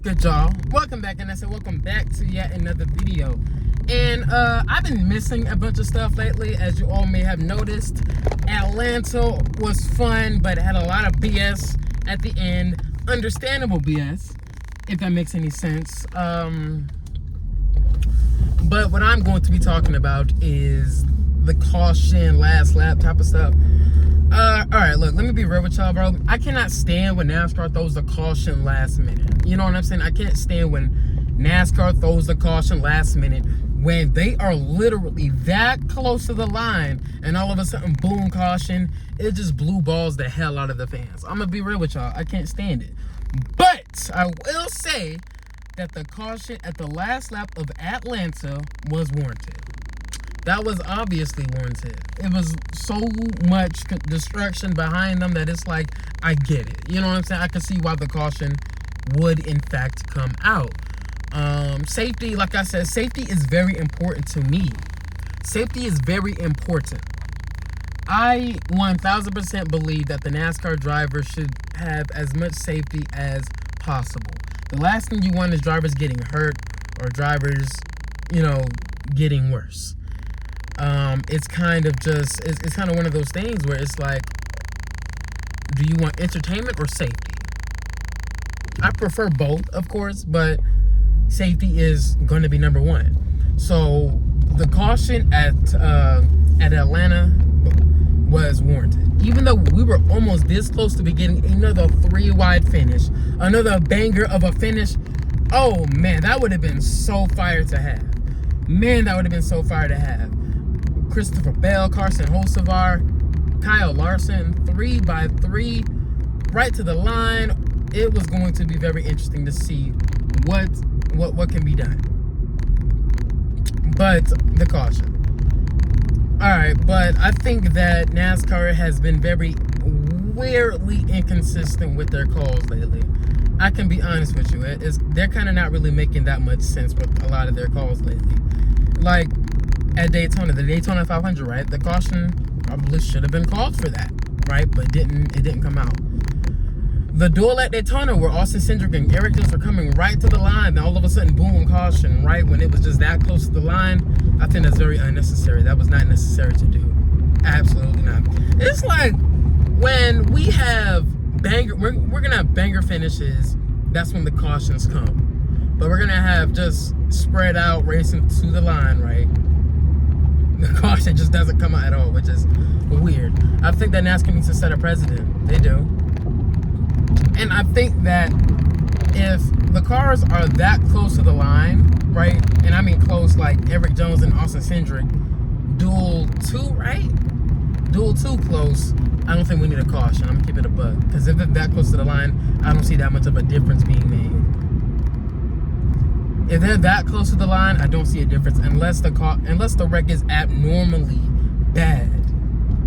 good, y'all? Welcome back, and I said welcome back to yet another video. And I've been missing a bunch of stuff lately, as you all may have noticed. Atlanta was fun, but it had a lot of BS at the end. Understandable BS, if that makes any sense. But what I'm going to be talking about is the caution, last lap type of stuff. Alright, look, let me be real with y'all, bro. I cannot stand when NASCAR throws the caution last minute. You know what I'm saying? I can't stand when NASCAR throws the caution last minute when they are literally that close to the line and all of a sudden, boom, caution. It just blue balls the hell out of the fans. I'm gonna be real with y'all. I can't stand it. But I will say that the caution at the last lap of Atlanta was warranted. That was obviously warranted. It was so much destruction behind them that it's like, I get it. You know what I'm saying? I can see why the caution would, in fact, come out. Safety, like I said, safety is very important to me. Safety is very important. I 1000% believe that the NASCAR driver should have as much safety as possible. The last thing you want is drivers getting hurt or drivers, getting worse. It's kind of just, it's kind of one of those things where it's like, do you want entertainment or safety? I prefer both, of course, but safety is going to be number one. So the caution at Atlanta was warranted. Even though we were almost this close to getting another 3-wide finish, another banger of a finish. Oh man, that would have been so fire to have. Man, that would have been so fire to have. Christopher Bell, Carson Hocevar, Kyle Larson, 3x3, right to the line. It was going to be very interesting to see what can be done. But the caution. Alright, but I think that NASCAR has been very weirdly inconsistent with their calls lately. I can be honest with you. They're kind of not really making that much sense with a lot of their calls lately. Like at Daytona, the Daytona 500, right? The caution probably should have been called for that, right? But it didn't come out. The duel at Daytona where Austin Cindric and Eric Jones were coming right to the line, then all of a sudden, boom, caution, right? When it was just that close to the line, I think that's very unnecessary. That was not necessary to do. Absolutely not. It's like when we have we're gonna have banger finishes, that's when the cautions come. But we're gonna have just spread out racing to the line, right? The caution just doesn't come out at all, which is weird. I think that NASCAR needs to set a precedent. They do. And I think that if the cars are that close to the line, right? And I mean close like Eric Jones and Austin Cindric, duel 2, right? Duel 2 close, I don't think we need a caution. I'm gonna keep it a buck. Because if they're that close to the line, I don't see that much of a difference being made. If they're that close to the line, I don't see a difference unless the wreck is abnormally bad,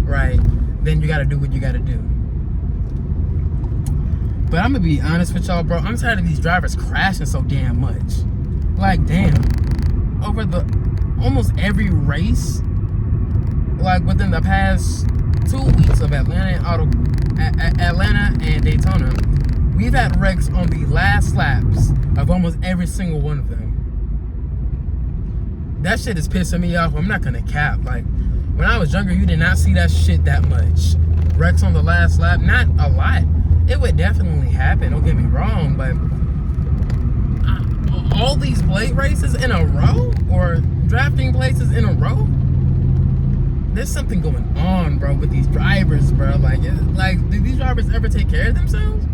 right? Then you gotta do what you gotta do. But I'm gonna be honest with y'all, bro. I'm tired of these drivers crashing so damn much. Like, damn. Over the almost every race, like within the past 2 weeks of Atlanta and Daytona, we've had wrecks on the last laps of almost every single one of them. That shit is pissing me off. I'm not gonna cap. Like, when I was younger, you did not see that shit that much. Wrecks on the last lap, not a lot. It would definitely happen, don't get me wrong, but all these plate races in a row or drafting places in a row, there's something going on, bro, with these drivers, bro. Like, do these drivers ever take care of themselves?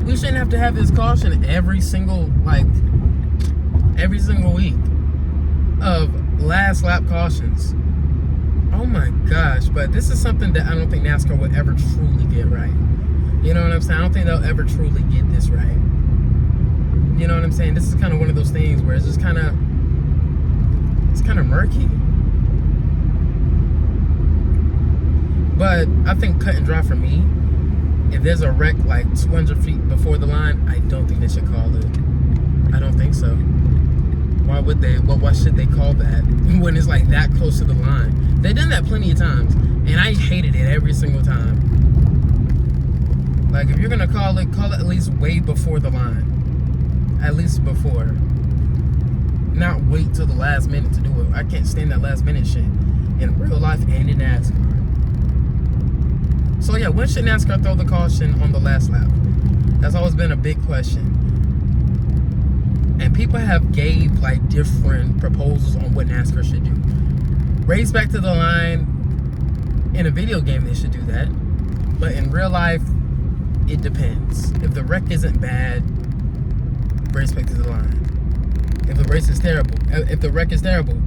We shouldn't have to have this caution every single week of last lap cautions. Oh my gosh, but this is something that I don't think NASCAR would ever truly get right. You know what I'm saying? I don't think they'll ever truly get this right. You know what I'm saying? This is kind of one of those things where it's just kind of murky. But I think cut and dry for me, if there's a wreck like 200 feet before the line, I don't think they should call it. I don't think so. Why would they? Why should they call that when it's like that close to the line? They've done that plenty of times, and I hated it every single time. Like, if you're gonna call it at least way before the line. At least before. Not wait till the last minute to do it. I can't stand that last minute shit in real life and in NASCAR. So yeah, when should NASCAR throw the caution on the last lap? That's always been a big question. And people have gave like different proposals on what NASCAR should do. Race back to the line. In a video game, they should do that. But in real life, it depends. If the wreck isn't bad, race back to the line. If the race is terrible, if the wreck is terrible,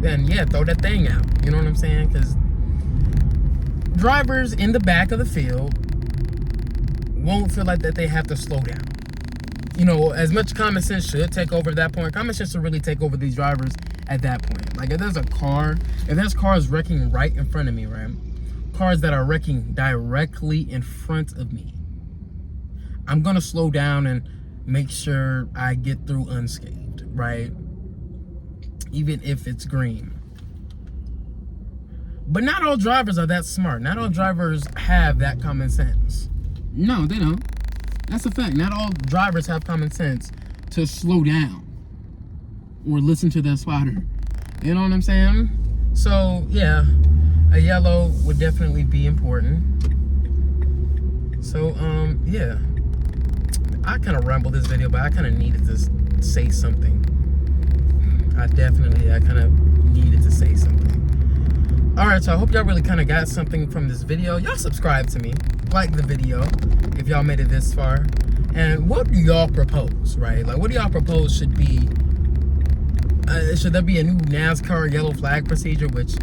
then yeah, throw that thing out. You know what I'm saying? Because drivers in the back of the field won't feel like that they have to slow down. You know, as much common sense should take over at that point. Common sense should really take over these drivers at that point. Like, if there's cars wrecking right in front of me, right? Cars that are wrecking directly in front of me, I'm gonna slow down and make sure I get through unscathed, right? Even if it's green. But not all drivers are that smart. Not all drivers have that common sense. No, they don't. That's a fact. Not all drivers have common sense to slow down or listen to their spotter. You know what I'm saying? So, yeah, a yellow would definitely be important. So, yeah. I kind of rambled this video, but I kind of needed to say something. I kind of needed to say something. Alright, so I hope y'all really kind of got something from this video. Y'all subscribe to me. Like the video if y'all made it this far. And what do y'all propose, right? Like, what do y'all propose should be? Should there be a new NASCAR yellow flag procedure, which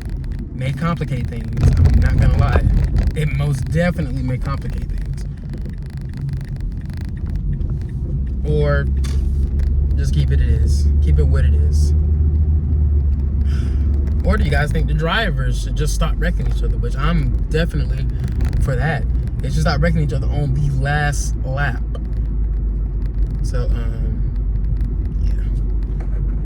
may complicate things? I'm not gonna lie. It most definitely may complicate things. Or just keep it is. Keep it what it is. Or do you guys think the drivers should just stop wrecking each other? Which I'm definitely for that. They should stop wrecking each other on the last lap. So,